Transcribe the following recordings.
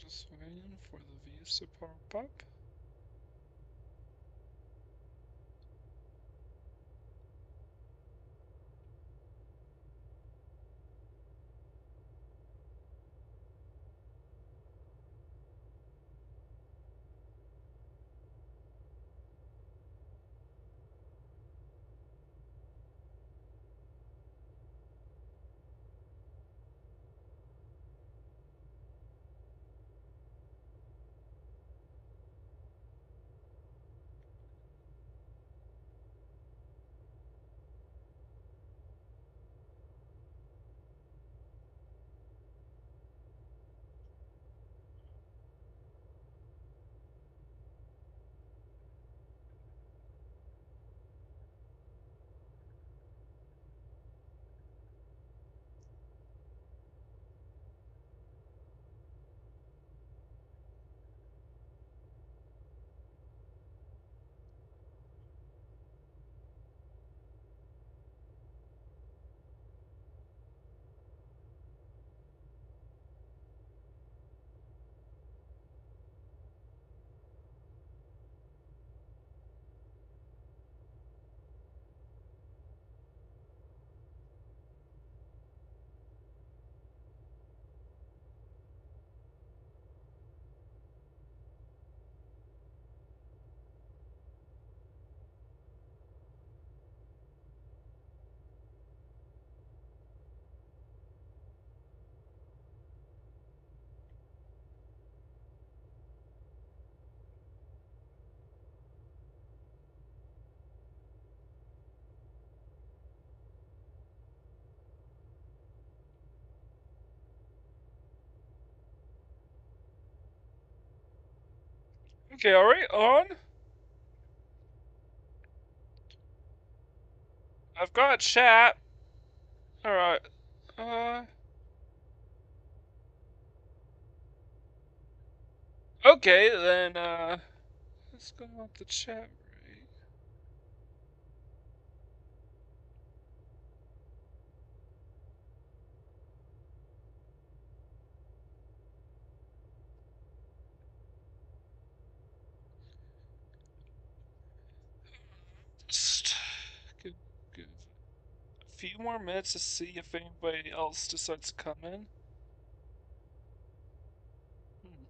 Just waiting for the views to pop up. Okay, alright, on. I've got chat. Alright. Uh. Okay, then, let's go off the chat right. Just give a few more minutes to see if anybody else decides to come in. Hmm.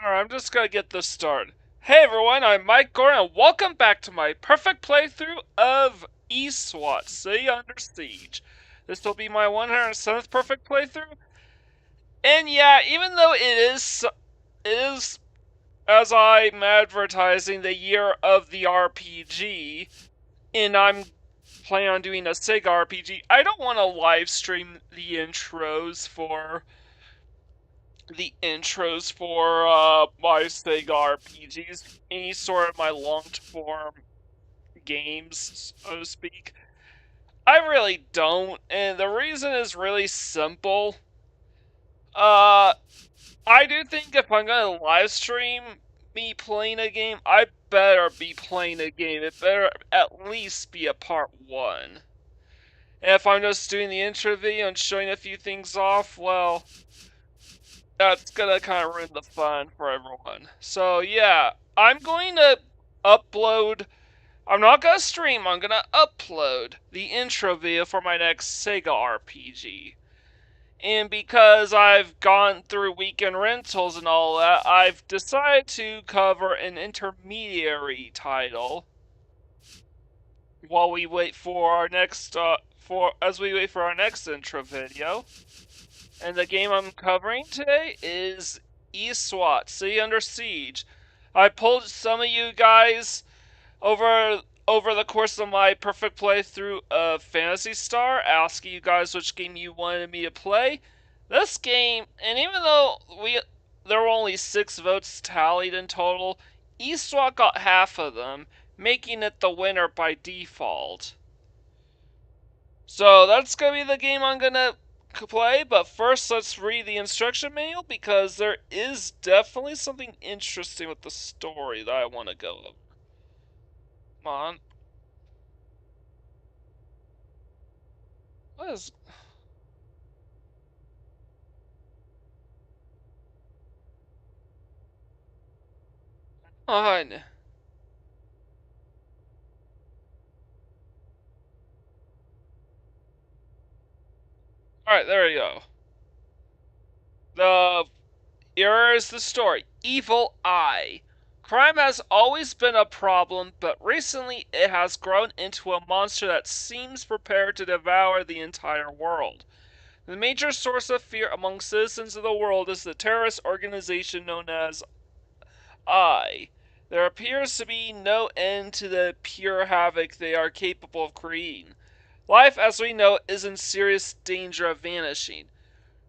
Alright, I'm just gonna get this started. Hey everyone, I'm Mike Gordon, and welcome back to my perfect playthrough of ESWAT, City Under Siege. This will be my 107th perfect playthrough, and yeah, even though it is as I'm advertising the year of the RPG, and I'm planning on doing a Sega RPG, I don't want to live stream the intros for my Sega RPGs, any sort of my long form games, so to speak. I really don't, and the reason is really simple. Uh, I do think if I'm gonna live stream me playing a game, I better be playing a game. It better at least be a part one. And if I'm just doing the intro video and showing a few things off, well, that's gonna kind of ruin the fun for everyone. So yeah, I'm going to upload. I'm not gonna stream. I'm gonna upload the intro video for my next Sega RPG. And because I've gone through weekend rentals and all that, I've decided to cover an intermediary title while we wait for our next intro video. And the game I'm covering today is ESWAT, City Under Siege. I pulled some of you guys over over the course of my perfect playthrough of Phantasy Star, asking you guys which game you wanted me to play. This game, and even though there were only 6 votes tallied in total, ESWAT got half of them, making it the winner by default. So that's gonna be the game I'm gonna play, but first let's read the instruction manual because there is definitely something interesting with the story that I want to go over. Come on. What is... on? Alright, there we go. Here is the story. Evil Eye. Crime has always been a problem, but recently it has grown into a monster that seems prepared to devour the entire world. The major source of fear among citizens of the world is the terrorist organization known as I. There appears to be no end to the pure havoc they are capable of creating. Life as we know it is in serious danger of vanishing.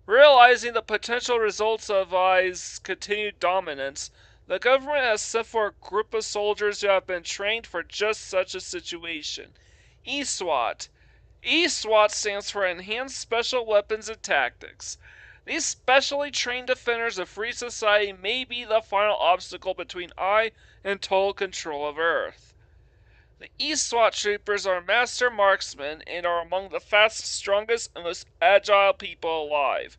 Realizing the potential results of I's continued dominance, the government has sent for a group of soldiers who have been trained for just such a situation. ESWAT. ESWAT stands for Enhanced Special Weapons and Tactics. These specially trained defenders of free society may be the final obstacle between I and total control of Earth. The ESWAT troopers are master marksmen and are among the fastest, strongest, and most agile people alive.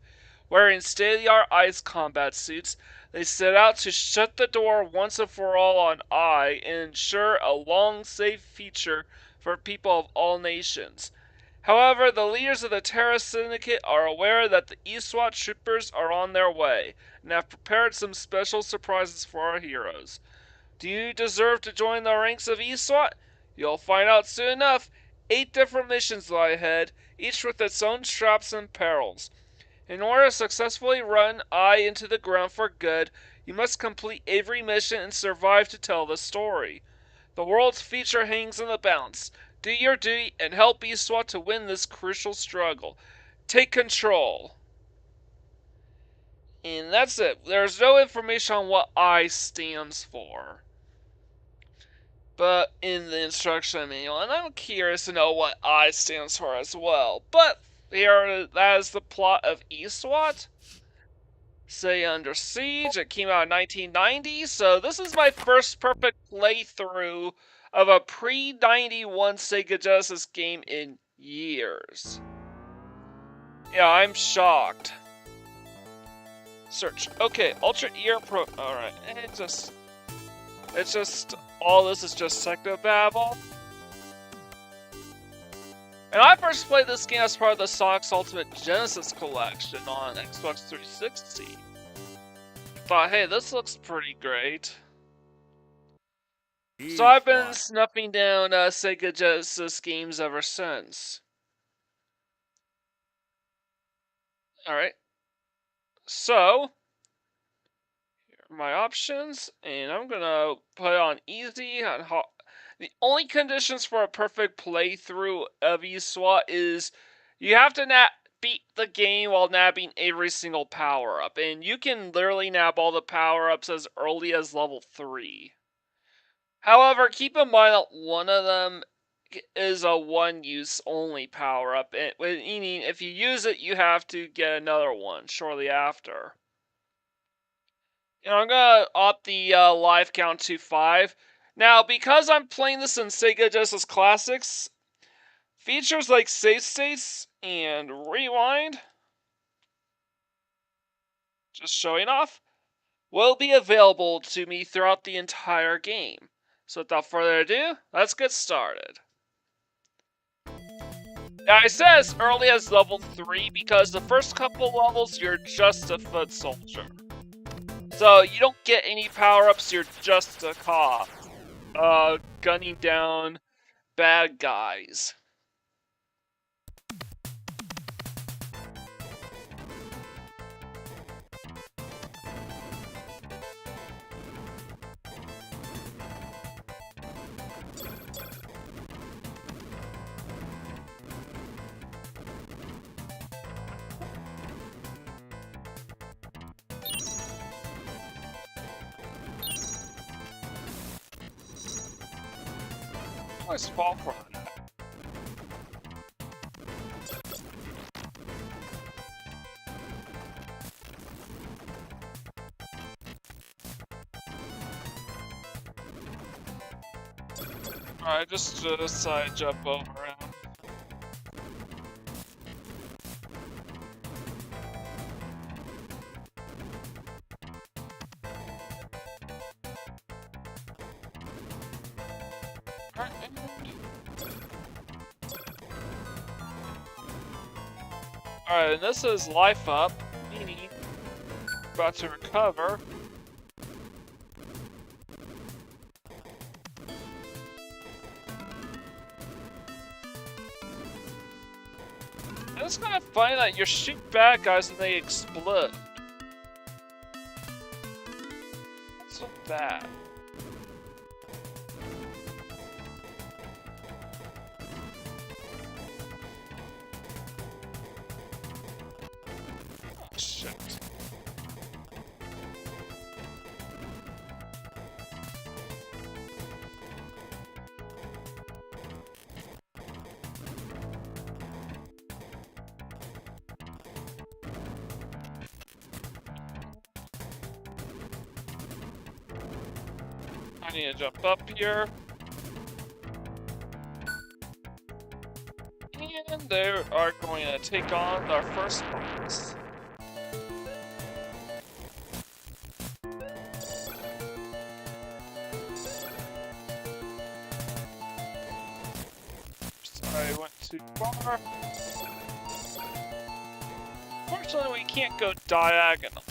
Wearing state-of-the-art ICE combat suits, they set out to shut the door once and for all on I and ensure a long, safe future for people of all nations. However, the leaders of the terrorist syndicate are aware that the ESWAT troopers are on their way, and have prepared some special surprises for our heroes. Do you deserve to join the ranks of ESWAT? You'll find out soon enough. 8 different missions lie ahead, each with its own traps and perils. In order to successfully run I into the ground for good, you must complete every mission and survive to tell the story. The world's future hangs in the balance. Do your duty and help ESWAT to win this crucial struggle. Take control. And that's it. There's no information on what I stands for. But in the instruction manual, and I'm curious to know what I stands for as well. But here, that is the plot of ESWAT. Say Under Siege. It came out in 1990, so this is my first perfect playthrough of a pre-91 Sega Genesis game in years. Yeah, I'm shocked. Search. Okay, Ultra Ear Pro. Alright, it's just. All this is just technobabble. And I first played this game as part of the Sonic's Ultimate Genesis collection on Xbox 360. Thought, hey, this looks pretty great. So I've been snuffing down Sega Genesis games ever since. Alright. So, here are my options, and I'm gonna put it on easy, on hot. The only conditions for a perfect playthrough of ESWAT is you have to beat the game while nabbing every single power-up. And you can literally nab all the power-ups as early as level 3. However, keep in mind that one of them is a one-use only power-up. Meaning, if you use it, you have to get another one shortly after. And I'm gonna opt the live count to 5. Now, because I'm playing this in Sega Genesis Classics, features like save states and rewind, just showing off, will be available to me throughout the entire game. So without further ado, let's get started. Now, I said as early as level 3 because the first couple levels you're just a foot soldier. So you don't get any power-ups, you're just a cop. Gunning down bad guys. Always fall for that. Alright, just side jump over him. Alright, and this is life up. Meaning, about to recover. It's kind of funny that you shoot bad guys and they explode. What's with that? Oh, shit. I need to jump up here. And they are going to take on our first boss. Sorry, I went too far. Fortunately, we can't go diagonal.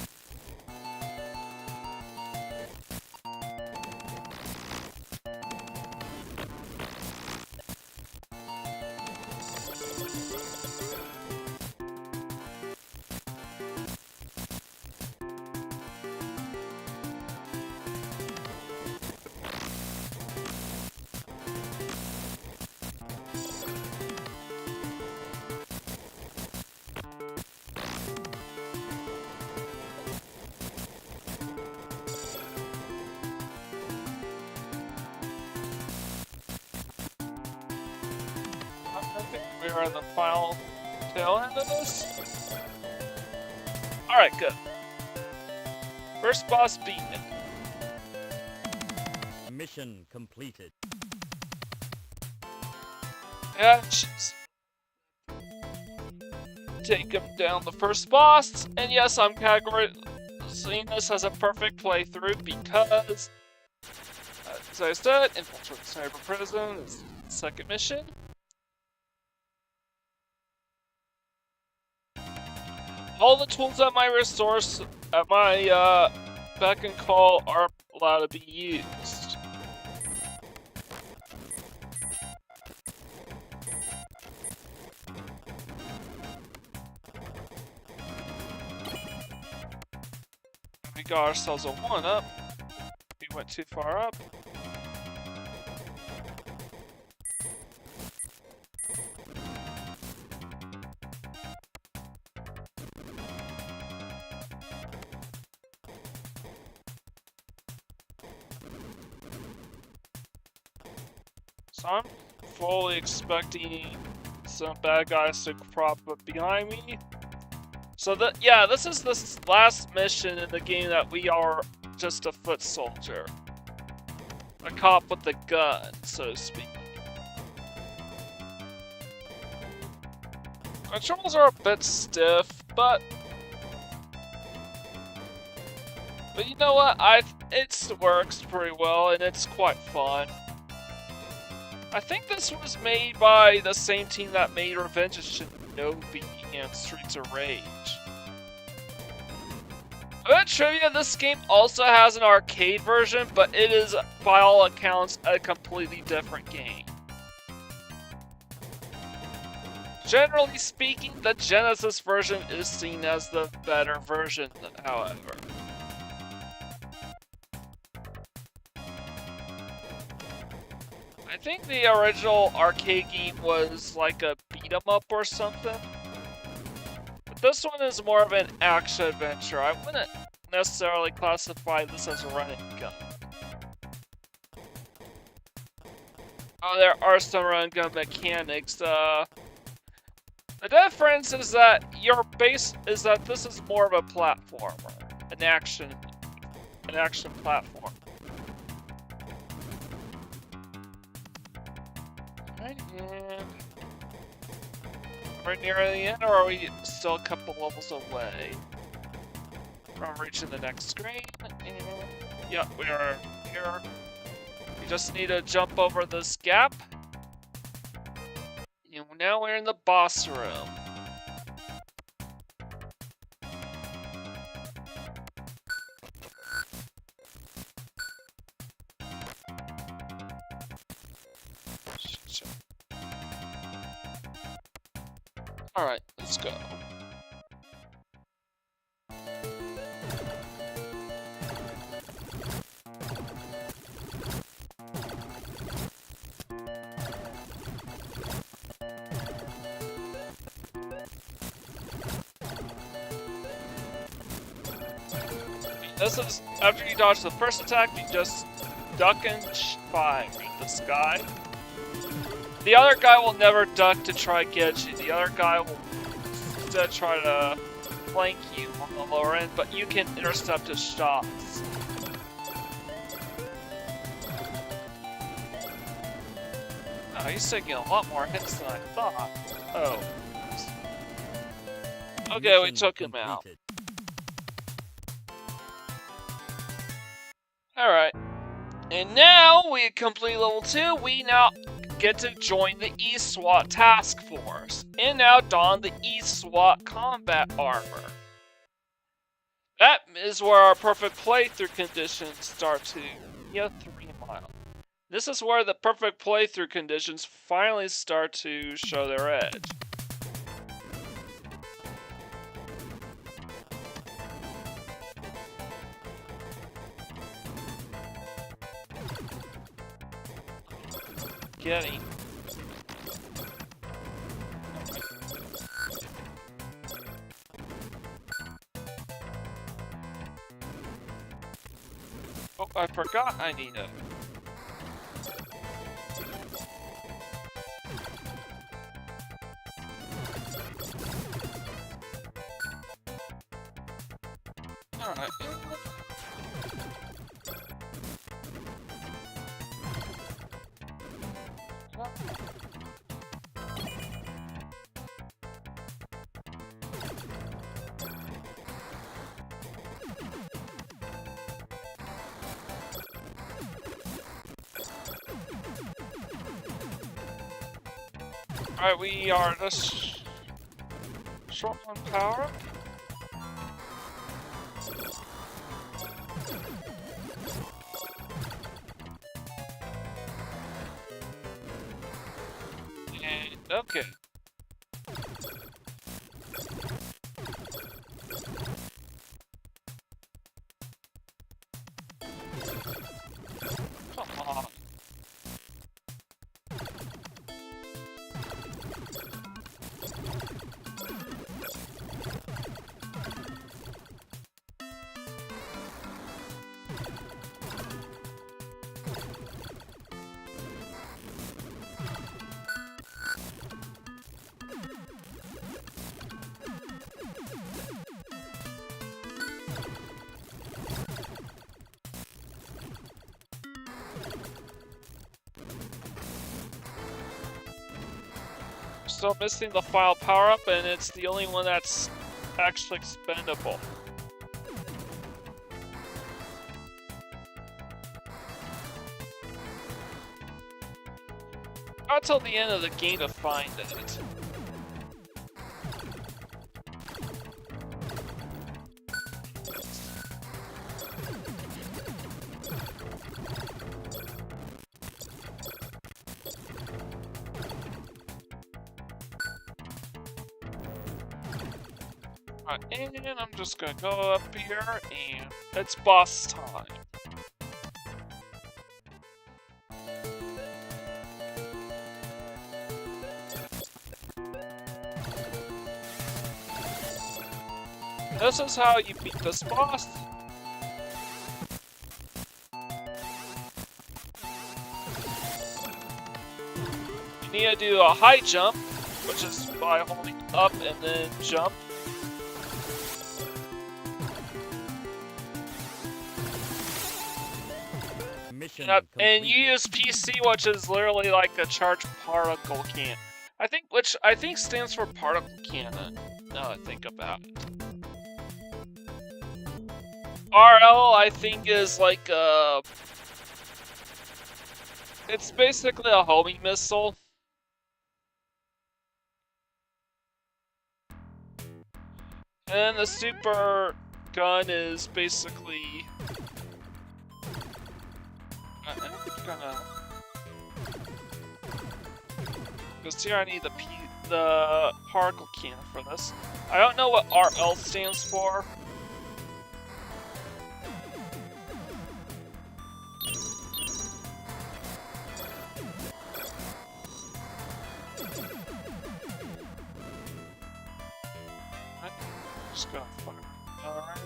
We're in the final tail end of this. Alright, good. First boss beaten. Mission completed. Yeah, jeez. Take him down the first boss, and yes, I'm categorizing this as a perfect playthrough because, as I said, infiltrate the cyber prison is the second mission. All the tools at my resource, at my beck and call are allowed to be used. We got ourselves a 1-up. We went too far up. So I'm fully expecting some bad guys to crop up behind me. So yeah, this is the last mission in the game that we are just a foot soldier. A cop with a gun, so to speak. Controls are a bit stiff, but you know what? It works pretty well, and it's quite fun. I think this was made by the same team that made Revenge of Shinobi and Streets of Rage. A bit of trivia, this game also has an arcade version, but it is, by all accounts, a completely different game. Generally speaking, the Genesis version is seen as the better version, however. I think the original arcade game was like a beat-em-up or something. But this one is more of an action-adventure. I wouldn't necessarily classify this as a running gun. Oh, there are some run gun mechanics. The difference is that this is more of a platformer, an action platform. Alright, and we're near the end, or are we still a couple levels away from reaching the next screen? And yeah, we are here. We just need to jump over this gap. And now we're in the boss room. Alright, let's go. This is, after you dodge the first attack, you just duck and fire at the sky. The other guy will never duck to try to get you. The other guy will instead try to flank you on the lower end, but you can intercept his shots. Oh, he's taking a lot more hits than I thought. Oh. Okay, we took him out. Alright. And now we complete level 2, we now get to join the ESWAT task force. And now don the ESWAT combat armor. That is where our perfect playthrough conditions start to get 3 miles. This is where the perfect playthrough conditions finally start to show their edge. Getting. Oh, I forgot I need it. Alright. Alright, we are just short one power. And okay. Come on. Still missing the file power up, and it's the only one that's actually expendable. Not till the end of the game to find it. And I'm just gonna go up here, and it's boss time. This is how you beat this boss. You need to do a high jump, which is by holding up and then jump. And you use PC, which is literally like a charged particle cannon. Which I think stands for particle cannon. Now I think about it. RL, I think, is like a... It's basically a homing missile. And the super gun is basically... I'm gonna... Because here I need the the particle cannon for this. I don't know what RL stands for. Just gonna fire. Alright.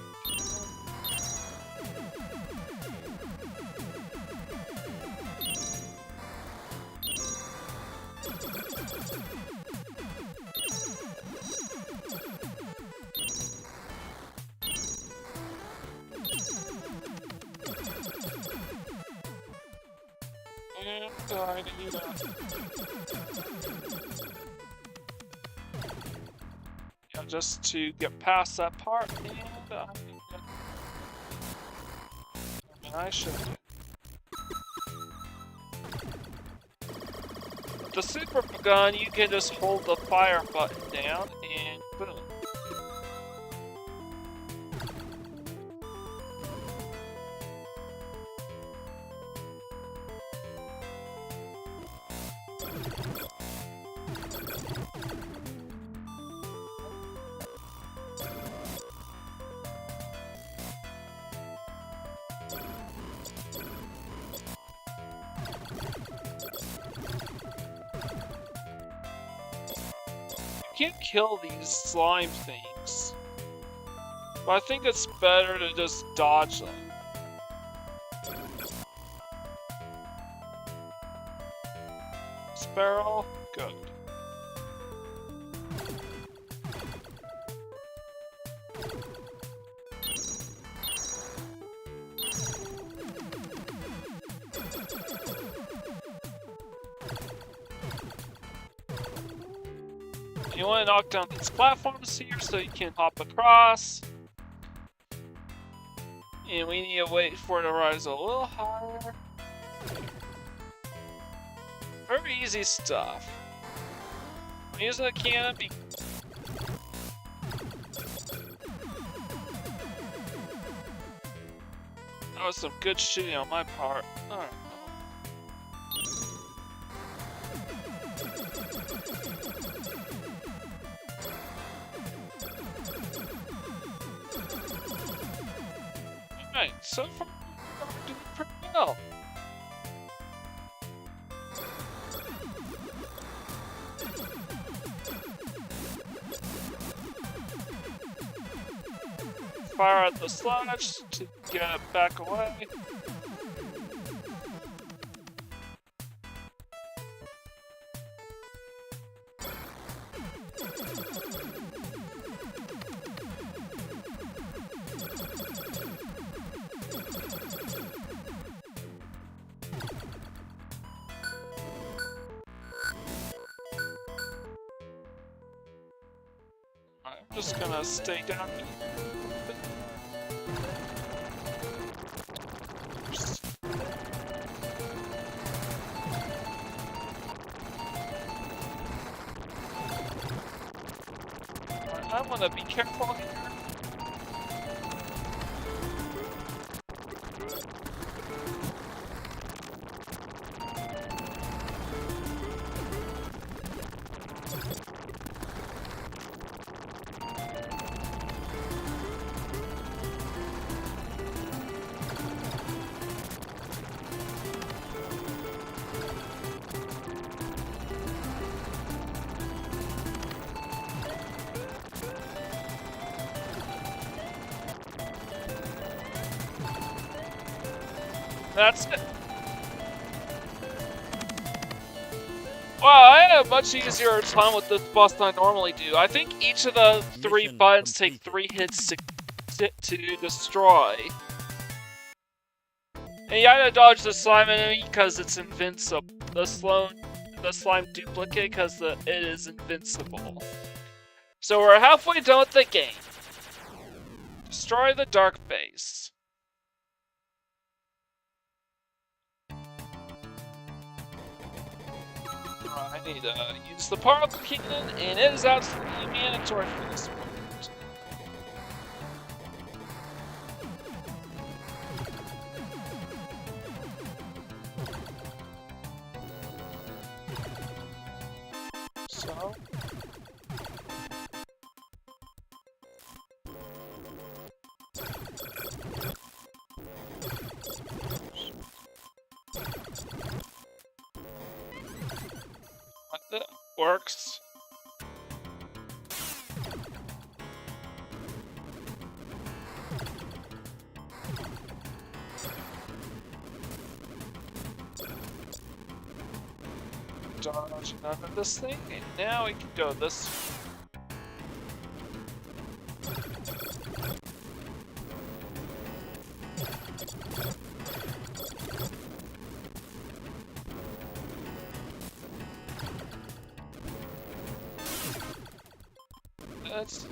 And I need just to get past that part, and I should. With the super gun, you can just hold the fire button down, and boom. You can't kill these slime things, but I think it's better to just dodge them. Sparrow, good. You want to knock down these platforms here so you can hop across. And we need to wait for it to rise a little higher. Very easy stuff. I'm using a cannon. That was some good shooting on my part. Alright. Alright, so far we're doing pretty well. Fire at the sludge to get it back away. I'm just gonna stay down here. I want to be careful here. That's it. Wow, I had a much easier time with this boss than I normally do. I think each of the three buttons take 3 hits to destroy. And you gotta dodge the slime enemy because it's invincible. The slime duplicate because it is invincible. So we're halfway done with the game. Destroy the dark base. I need to use the particle cannon, and it is absolutely mandatory for this point. So, Works. Dodge none of this thing, and now we can go this way. Let's see.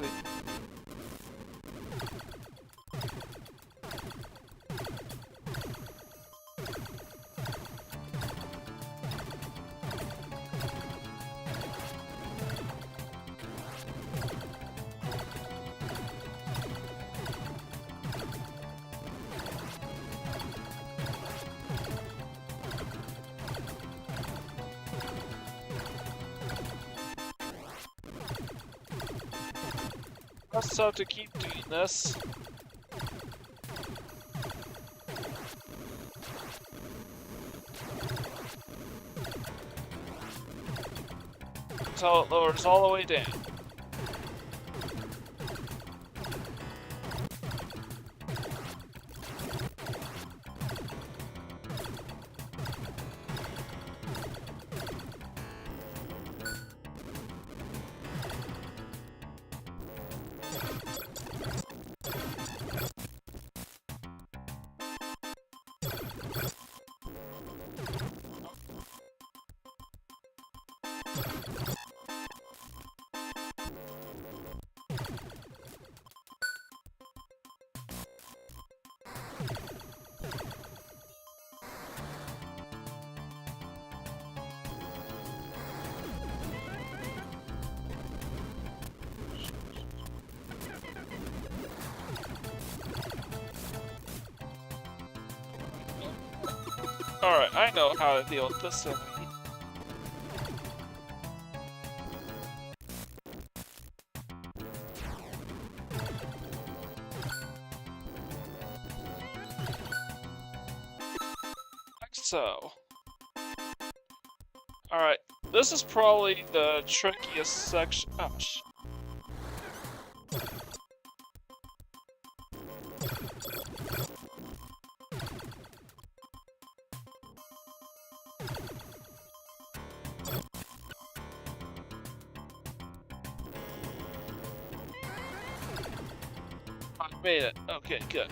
Just have to keep doing this. Until it lowers all the way down. Alright, I know how to deal with this enemy. Like so. Alright, this is probably the trickiest section. Oh, shit. Made it. Okay, good.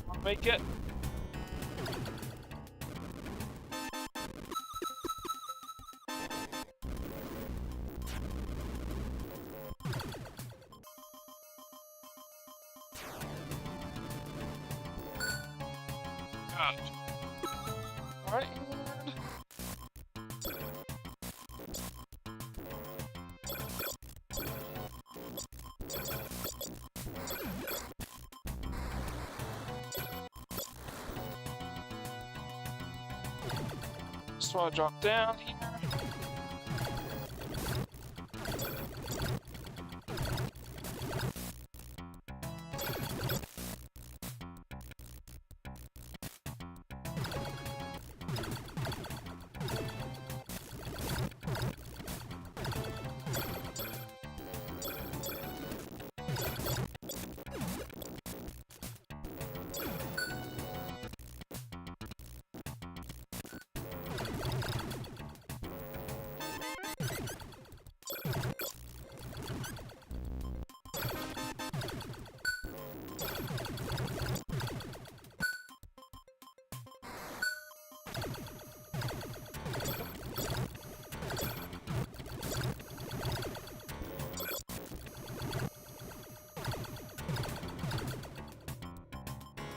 I'll make it. Alright. Just want to drop down here.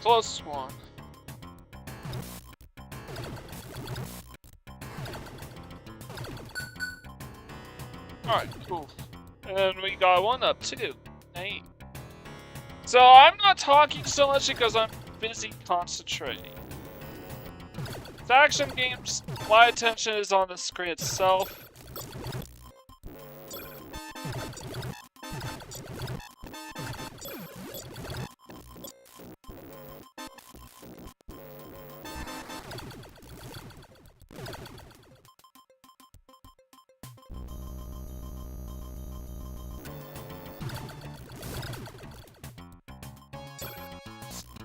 Close one. Alright, cool. And we got one up too. Hey. So I'm not talking so much because I'm busy concentrating. With action games, my attention is on the screen itself.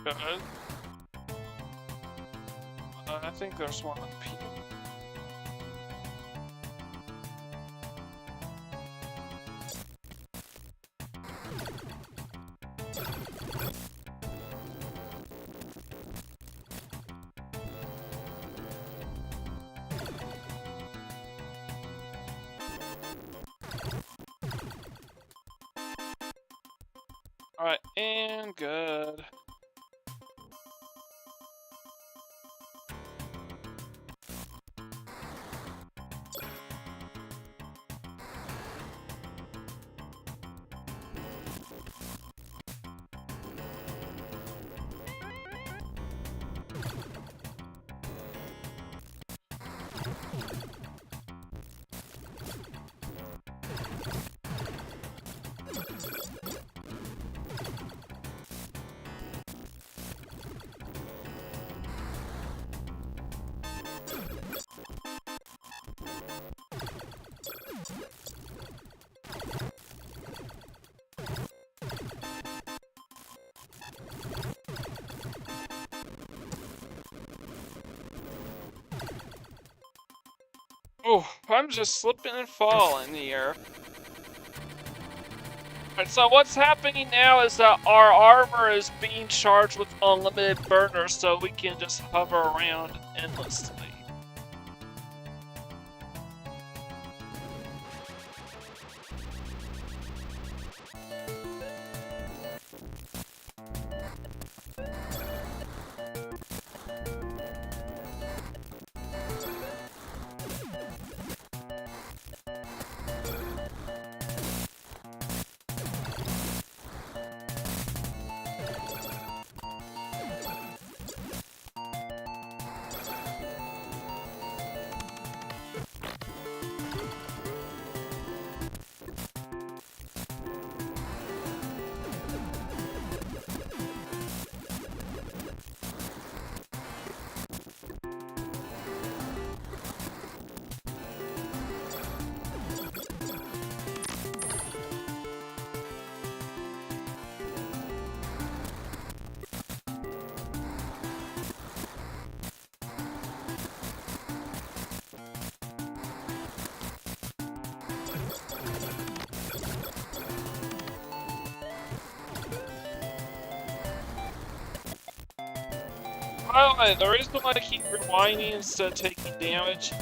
Good. I think there's one up here. Alright, and good. Oh, I'm just slipping and falling here. Alright, so what's happening now is that our armor is being charged with unlimited burners, so we can just hover around endlessly. By the way, the reason why I keep rewinding instead of taking damage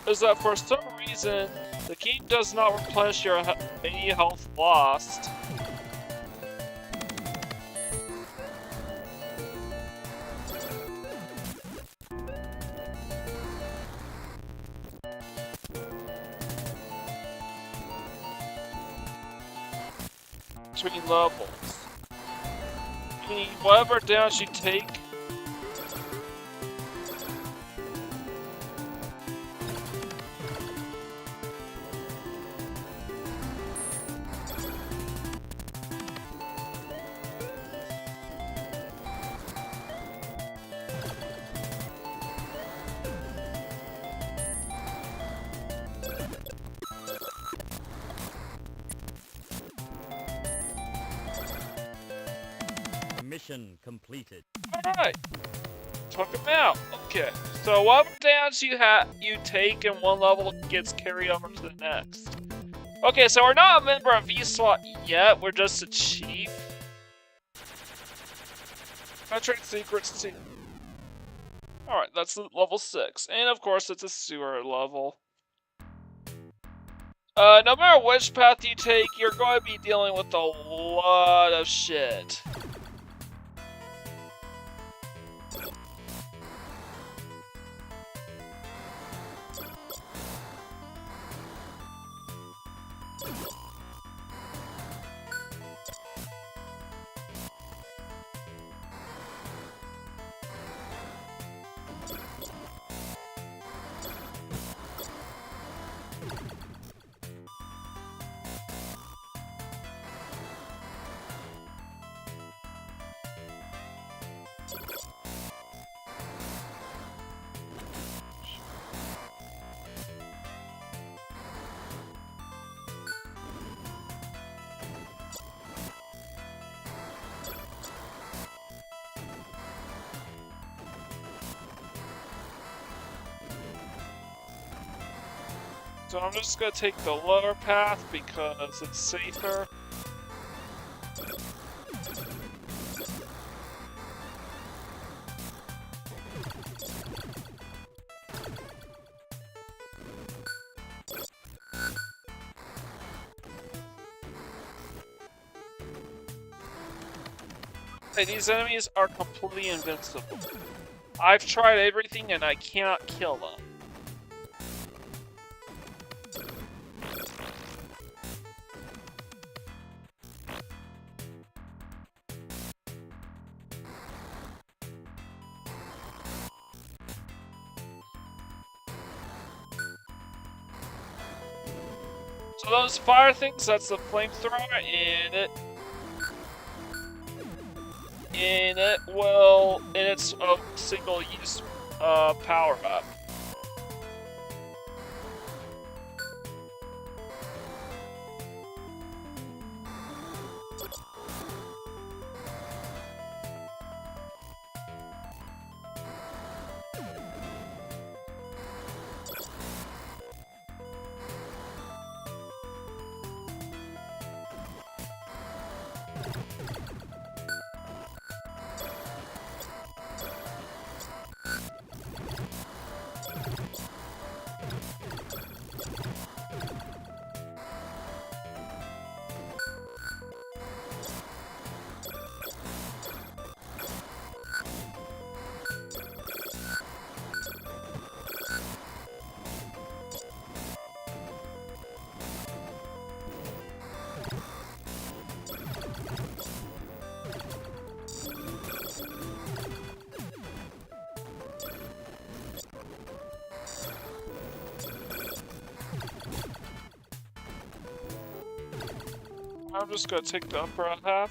is that for some reason, the game does not replenish your any health lost. Between levels. Meaning whatever damage you take, Mission completed. alright. Took him out. Okay. So whatever damage you take in one level gets carried over to the next. Okay, so we're not a member of ESWAT yet, we're just a chief. Penetrate secrets too. Alright, that's level 6. And of course it's a sewer level. No matter which path you take, you're going to be dealing with a lot of shit. So I'm just gonna take the lower path because it's safer. Hey, these enemies are completely invincible. I've tried everything and I cannot kill them. So those fire things, that's the flamethrower, and it's a single use power up. I'm just gonna take the upper half.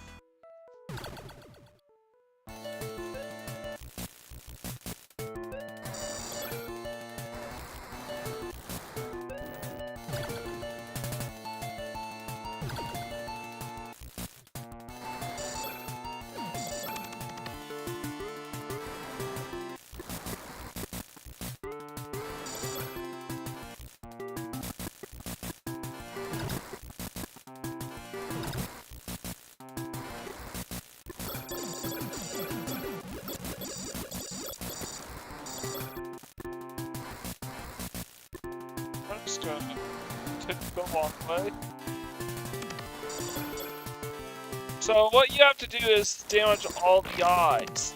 I'm just gonna take the long way. So what you have to do is damage all the eyes.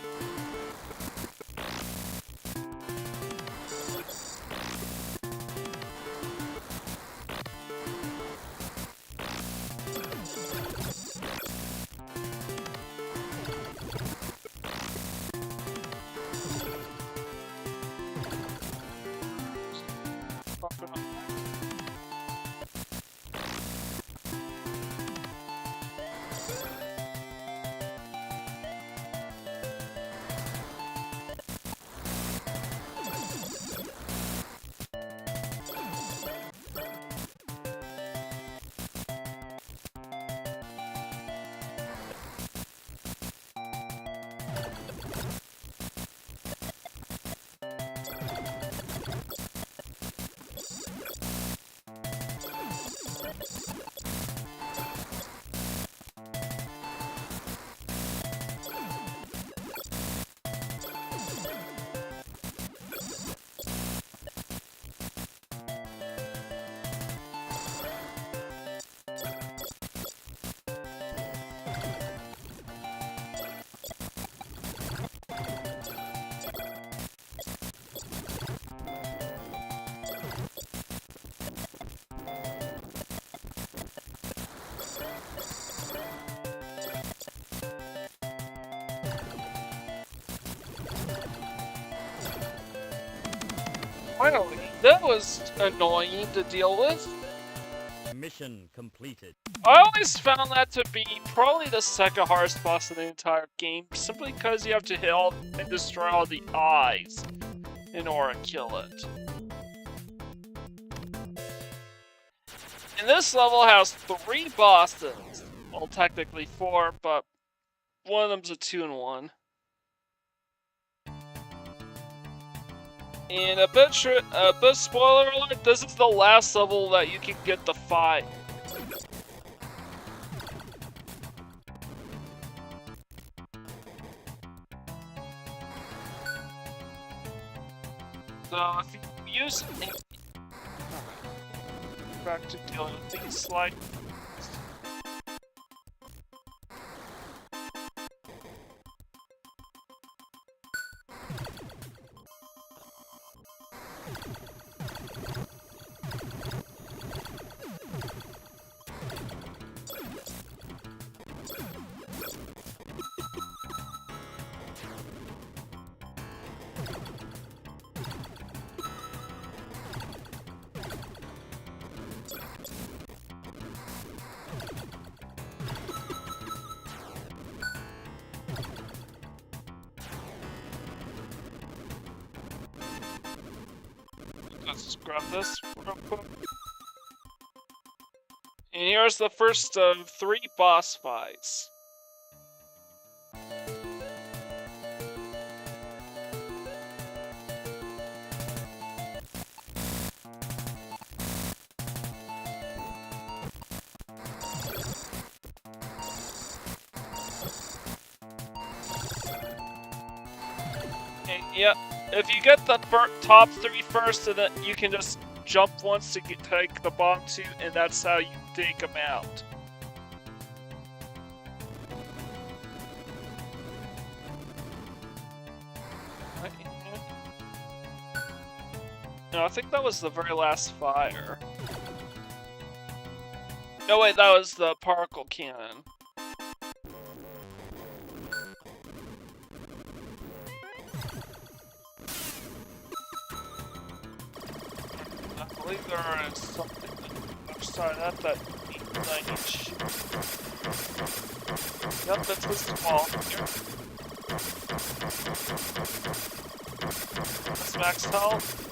Finally, that was annoying to deal with. Mission completed. I always found that to be probably the second hardest boss in the entire game, simply because you have to hit all and destroy all the eyes in order to kill it. And this level has 3 bosses. Well, technically 4, but one of them's a 2-in-1. And a bit spoiler alert, this is the last level that you can get the 5. So if you use back to dealing with things like let's just grab this real quick. And here's the first of 3 boss fights. And yeah, if you get the top 3 first, and then you can just jump once to take the bottom 2, and that's how you take them out. No, I think that was the very last fire. No, wait, that was the particle cannon. I believe there is something outside that I need to shoot. Yep, that's this wall here. That's max health.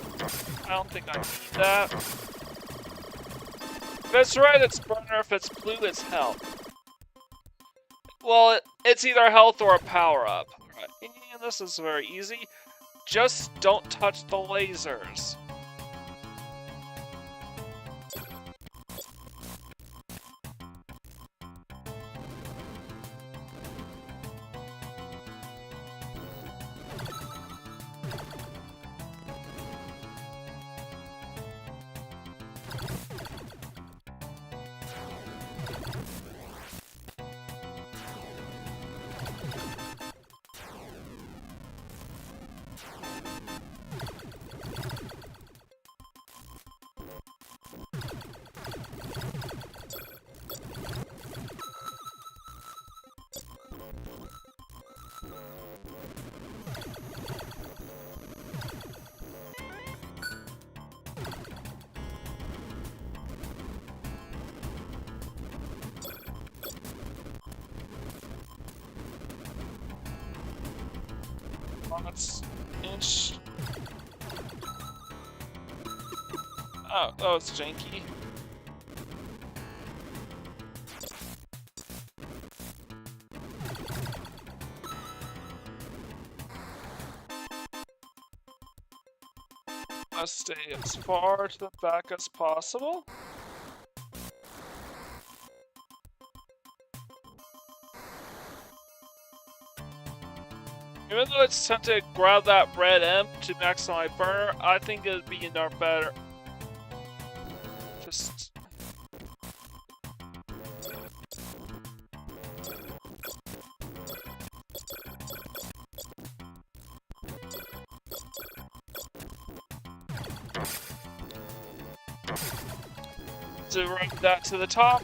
I don't think I need that. If it's red, it's burner. If it's blue, it's health. Well, it's either health or a power-up. Right. And this is very easy. Just don't touch the lasers. Inch. Oh, it's janky. Let's stay as far to the back as possible. Even though it's tempting to grab that red M to max my burner, I think it'd be no better. Just... to run that to the top.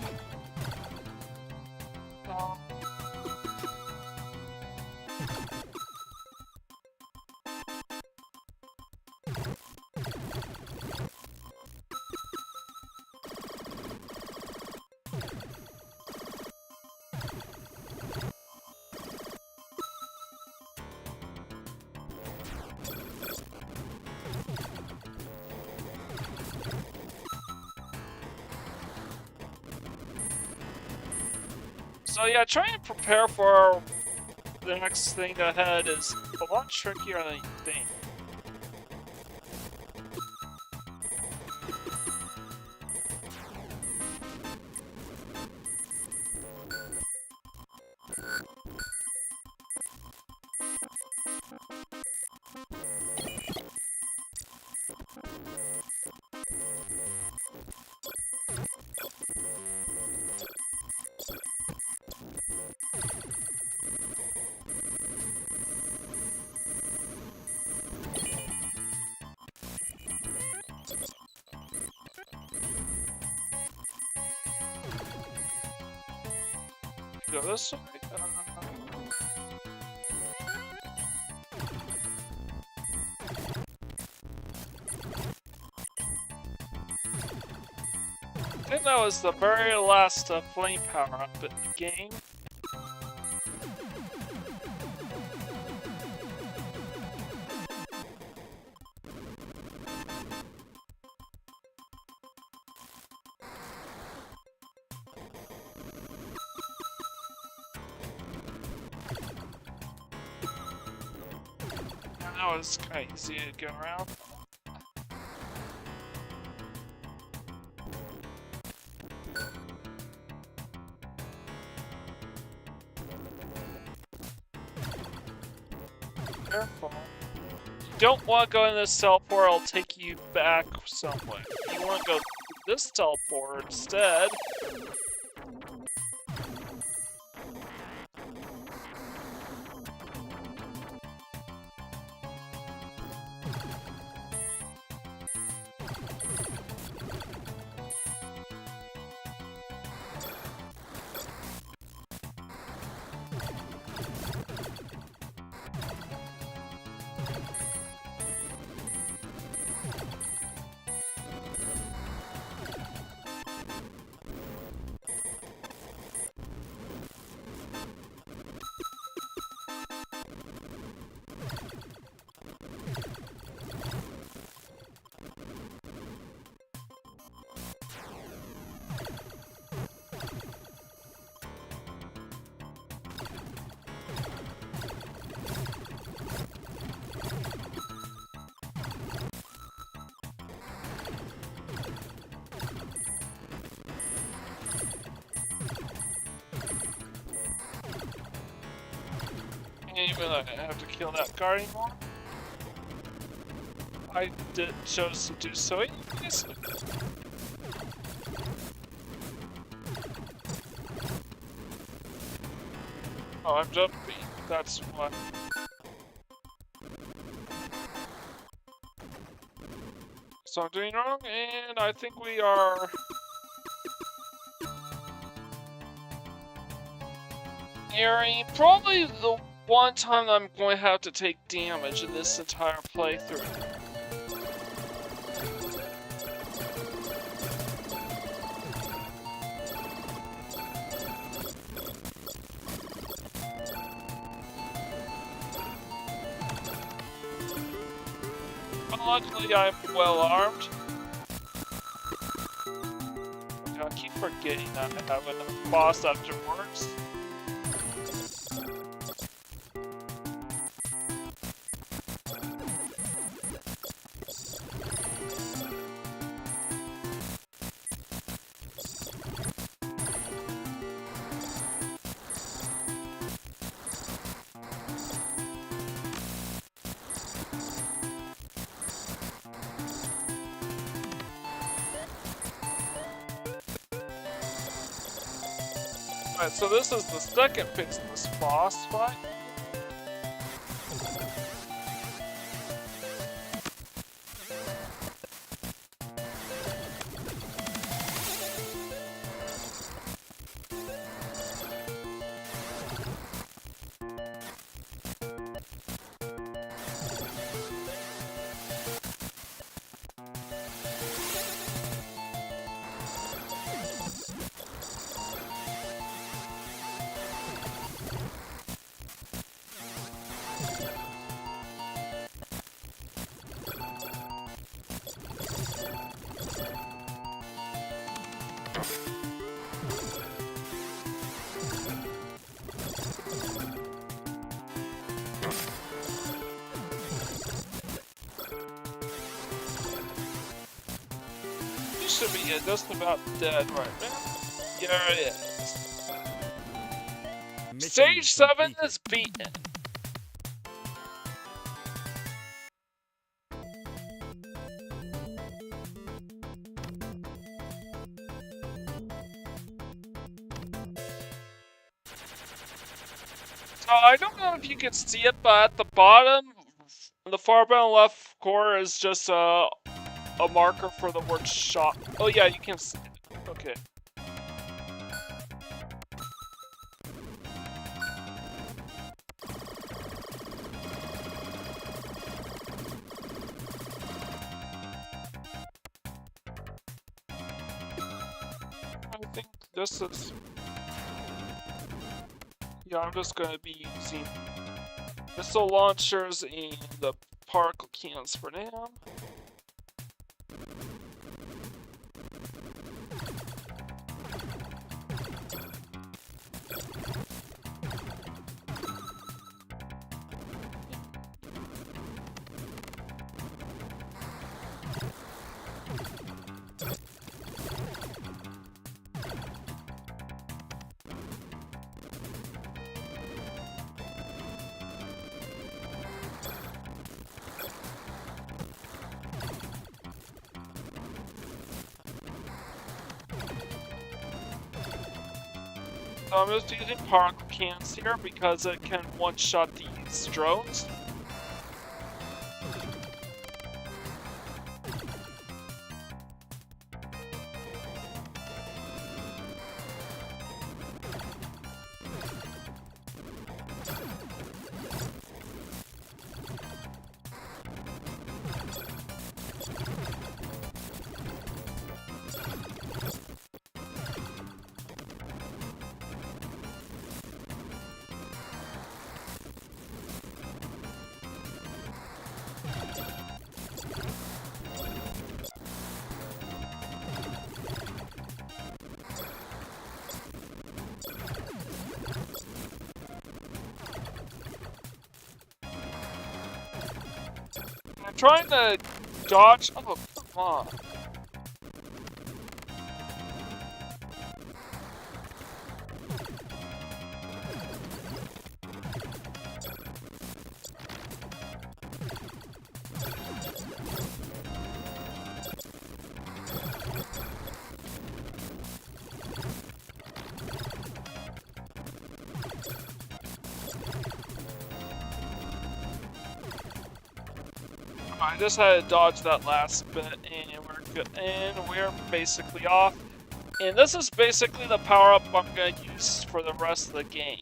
So yeah, trying to prepare for the next thing ahead is a lot trickier than you think. go this way. I think that was the very last flame power-up in the game. That was kind of easy to go around. Careful. You don't want to go in this teleport, it'll take you back somewhere. You want to go this teleport instead. Even I have to kill that guard anymore. I chose to do so anyways. Oh, I'm jumping. That's why. So I'm doing wrong, and I think we are. Nearing probably the one time I'm going to have to take damage in this entire playthrough. But luckily I'm well armed. I keep forgetting that I have a boss afterwards. Alright, so this is the second fix in this boss fight. You should be just about dead right now. Here it is. Mission Stage 7 completed. is beaten. So I don't know if you can see it, but at the bottom, in the far bottom left corner is just a marker for the word shot. Oh yeah, you can see it. Okay. this is... Yeah, I'm just gonna be using missile launchers and the particle cannons for now. So I'm just using particle cans here because it can one-shot these drones. I'm trying to dodge. Oh, come on. I just had to dodge that last bit, and we're good. And we're basically off. And this is basically the power-up I'm gonna use for the rest of the game.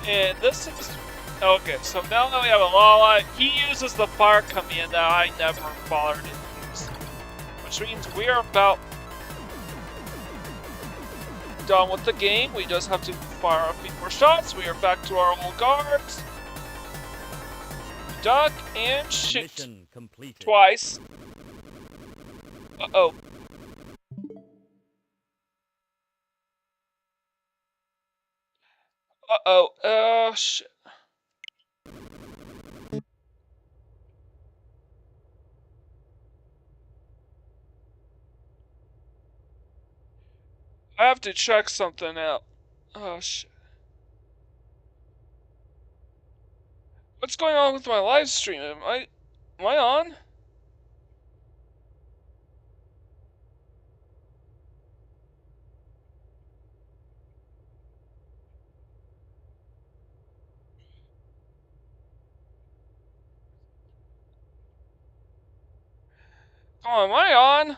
And this is... Okay, so now that we have a Lala, he uses the fire command that I never bothered to use. Which means we are about done with the game. We just have to fire a few more shots. We are back to our old guards. Duck and shoot. Mission completed. Twice. Uh-oh. Uh-oh. Shit. I have to check something out. Oh, shit. What's going on with my live stream? Am I on? Oh, am I on?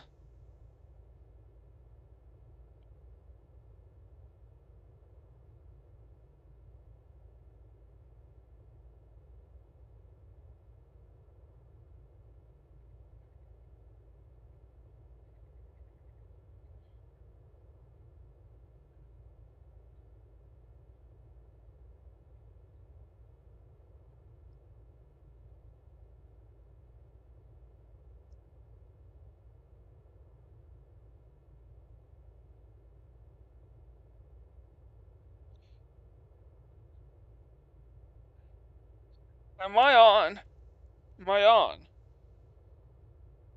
Am I on? Am I on?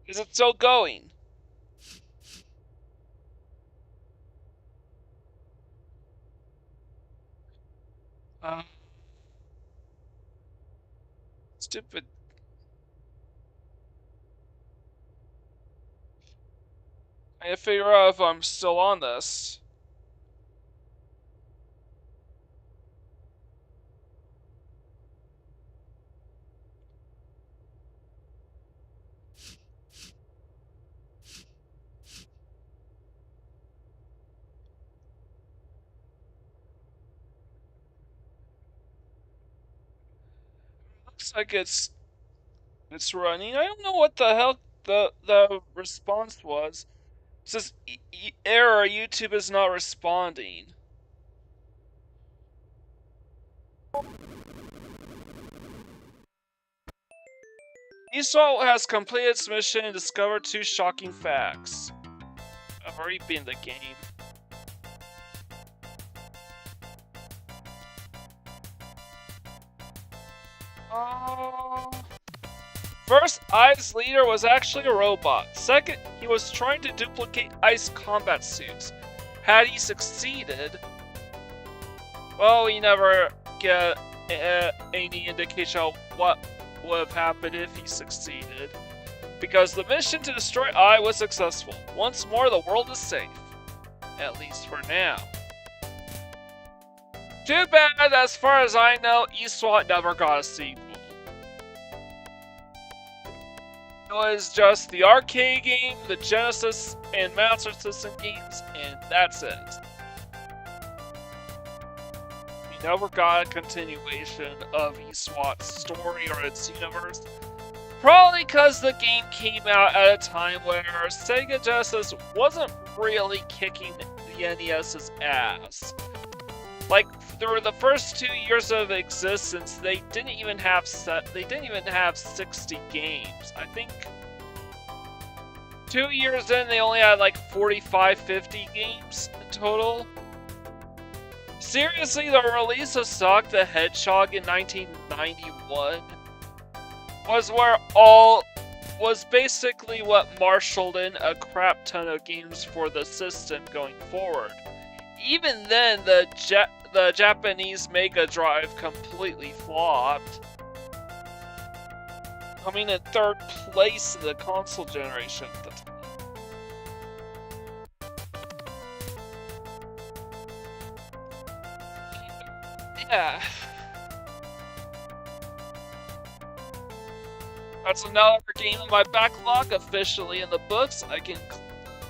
Is it still going? Uh, Stupid. I need to figure out if I'm still on this. Looks like it's running. I don't know what the hell the response was. It says error. YouTube is not responding. ESWAT has completed its mission and discovered 2 shocking facts. I've already been in the game. First, ICE's leader was actually a robot. Second, he was trying to duplicate ICE combat suits. Had he succeeded, well, we never get any indication of what would have happened if he succeeded. Because the mission to destroy I was successful. Once more, the world is safe. At least for now. Too bad, as far as I know, ESWAT never got a sequel. It was just the arcade game, the Genesis and Master System games, and that's it. We never got a continuation of ESWAT's story or its universe. Probably because the game came out at a time where Sega Genesis wasn't really kicking the NES's ass. Like, through the first 2 years of existence, they didn't even have 60 games. I think 2 years in, they only had like 45, 50 games in total. Seriously, the release of Sonic the Hedgehog in 1991 was basically what marshaled in a crap ton of games for the system going forward. Even then, the Japanese Mega Drive completely flopped, coming in 3rd place in the console generation at the time. Yeah. That's another game in my backlog, officially in the books.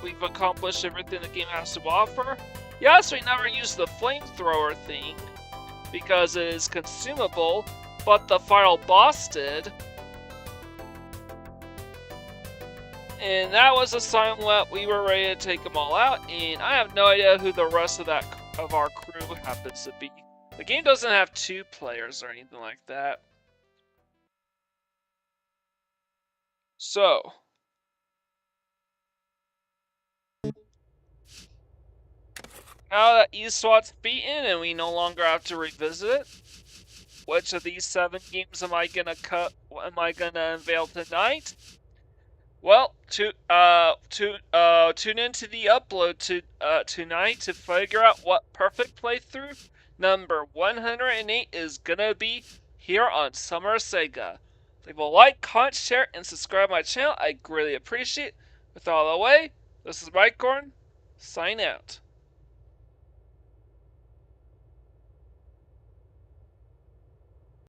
We've accomplished everything the game has to offer. Yes, we never used the flamethrower thing, because it is consumable, but the final boss did. And that was a sign that we were ready to take them all out, and I have no idea who the rest of our crew happens to be. The game doesn't have 2 players or anything like that. So, now that ESWAT's beaten and we no longer have to revisit it, which of these 7 games am I gonna unveil tonight? Well, tune into the upload tonight to figure out what perfect playthrough number 108 is gonna be here on Summer Sega. Leave a like, comment, share, and subscribe to my channel. I greatly appreciate it. With all the way, this is Mike Gordon, sign out.